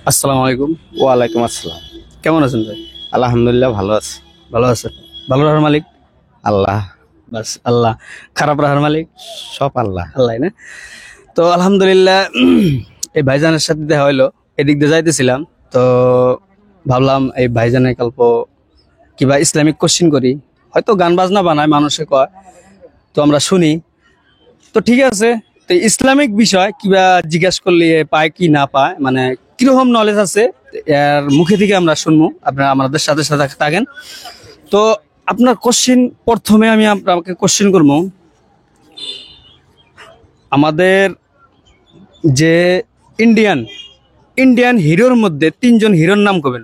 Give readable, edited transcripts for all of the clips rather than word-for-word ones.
আসসালামু আলাইকুম। ওয়ালাইকুম আসসালাম। কেমন আছেন ভাই? আলহামদুলিল্লাহ ভালো আছি। ভালো আছেন? ভালো রাখার মালিক আল্লাহ, বাস আল্লাহ, খারাপ রাখার মালিক সব আল্লাহ। আল্লাহ না? তো আলহামদুলিল্লাহ এই ভাইজানের সাথে দেখা হইলো, এদিক দিয়ে যাইতেছিলাম। তো ভাবলাম এই ভাইজানের গল্প কিবা ইসলামিক কোশ্চিন করি, হয়তো গান বাজনা বানায় মানুষে কয়, তো আমরা শুনি। তো ঠিক আছে, তো ইসলামিক বিষয় কিবা জিজ্ঞাসা করলে পায় কি না পায়, মানে কিরকম নলেজ আছে এর মুখে থেকে আমরা শুনবো। আপনারা আমাদের সাথে সাথে থাকেন। তো আপনার কোশ্চিন, প্রথমে আমি আপনাকে কোশ্চিন করবো, আমাদের যে ইন্ডিয়ান ইন্ডিয়ান হিরোর মধ্যে তিনজন হিরোর নাম করবেন।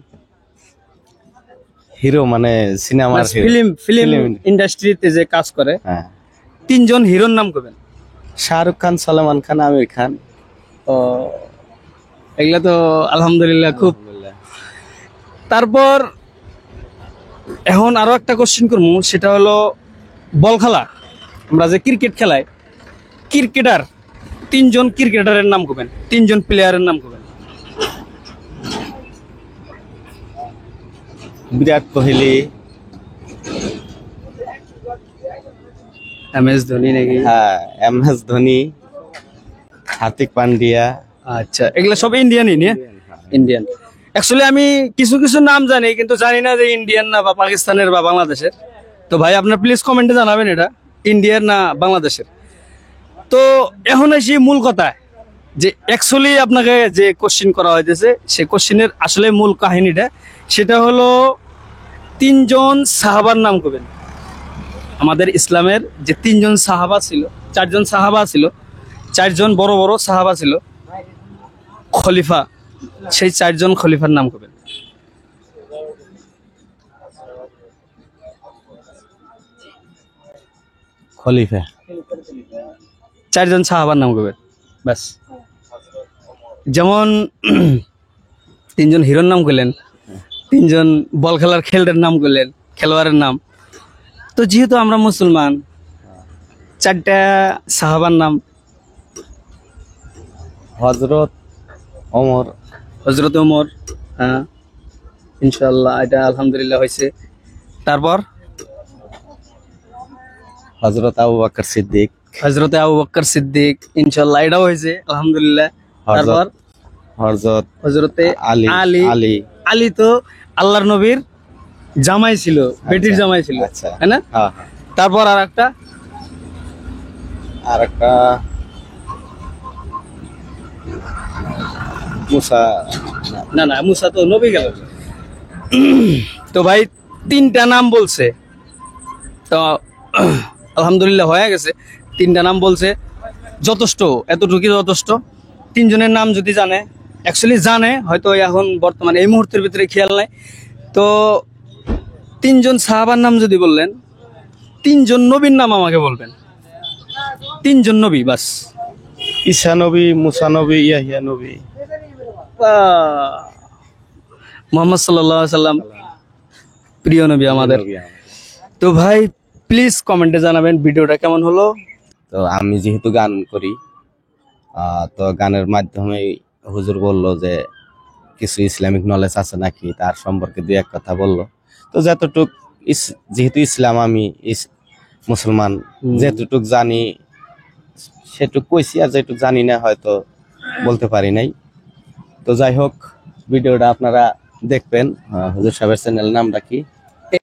হিরো মানে সিনেমার হিরো। ফিল্ম ফিল্ম ইন্ডাস্ট্রিতে যে কাজ করে, হ্যাঁ, তিনজন হিরোর নাম করবেন। শাহরুখ খান, সালমান খান, আমির খান। তো এগুলা তো আলহামদুলিল্লাহ খুব। তারপর এখন আরো একটা কোশ্চেন করবো, সেটা হলো বল খেলা, আমরা যে ক্রিকেট খেলাই, ক্রিকেটার তিনজন ক্রিকেটারের নাম করবেন, তিনজন প্লেয়ারের নাম করবেন। বিরাট কোহলি, MS ধোনি নাকি? হ্যাঁ, MS ধোনি, হার্দিক পান্ডিয়া। আচ্ছা, এগুলা সব ইন্ডিয়ানই নিয়ে ইন্ডিয়ান। অ্যাকচুয়ালি আমি কিছু কিছু নাম জানি, কিন্তু জানি না যে ইন্ডিয়ান না বা পাকিস্তানের বা বাংলাদেশের। তো ভাই আপনার প্লিজ কমেন্টে জানাবেন এটা ইন্ডিয়ার না বাংলাদেশের। তো এখন আসি মূল কথায়, যে অ্যাকচুয়ালি আপনাকে যে কোশ্চিন করা হয়েছে, সেই কোশ্চিনের আসলে মূল কাহিনীটা, সেটা হলো তিনজন সাহাবার নাম করবেন। আমাদের ইসলামের যে তিনজন সাহাবা ছিল, চারজন সাহাবা ছিল, চারজন বড় বড় সাহাবা ছিল, খলিফা, সেই চারজন খলিফার নাম করবেন। খলিফা, চারজন সাহাবার নাম করবেন ব্যাস। যেমন তিনজন হিরোর নাম করলেন, তিনজন বল খেলার খেলোয়াড়ের নাম করলেন, খেলোয়াড়ের নাম। তো যেহেতু আমরা মুসলমান, চারটা সাহাবার নাম। হযরত ওমর, হযরত ওমর, হ্যাঁ ইনশাআল্লাহ, এটা আলহামদুলিল্লাহ হয়েছে। তারপর হযরত আবু বকর সিদ্দিক, হযরতে আবু বকর সিদ্দিক, ইনশাআল্লাহ এটাও হয়েছে আলহামদুলিল্লাহ। তারপর হযরত হযরতে আলী। আলী। আলী, আলী তো আল্লাহর নবীর জামাই ছিল, বেটির জামাই ছিল, আচ্ছা, তাই না? হ্যাঁ। তারপর আর একটা মুসা। না না, মুসা তো নবী গেল। তো ভাই তিনটা নাম বলছে, তো আলহামদুলিল্লাহ হয়ে গেছে। তিনটা নাম বলছে, যথেষ্ট, এতটুকু যথেষ্ট। তিনজনের নাম যদি জানে, অ্যাকচুয়ালি জানে হয়তো এখন বর্তমানে এই মুহূর্তের ভিতরে খেয়াল নাই। তো তিনজন সাহাবার নাম যদি বললেন, তিনজন নবীর নাম আমাকে বলবেন, তিনজন নবী বাস। ঈসা নবী, মুসা নবী, ইয়াহিয়া নবী। মোহাম্মদ সাল্লাল্লাহু আলাইহি সাল্লাম প্রিয় নবী আমাদের। তো ভাই প্লিজ কমেন্টে জানাবেন ভিডিওটা কেমন হলো। তো আমি যেহেতু গান করি, তো গানের মাধ্যমে হুজুর বলল যে কিছু ইসলামিক নলেজ আছে নাকি, তার সম্পর্কে দুই এক কথা বলল। তো যতটুক যেহেতু ইসলাম, আমি মুসলমান, যেটুক জানি সেটুক কইছি, আর যেটুক জানি না হয়তো বলতে পারি নাই। তো যাই হোক, ভিডিওটা আপনারা দেখবেন। হুজুর সাহেবের চ্যানেল নামটা কি?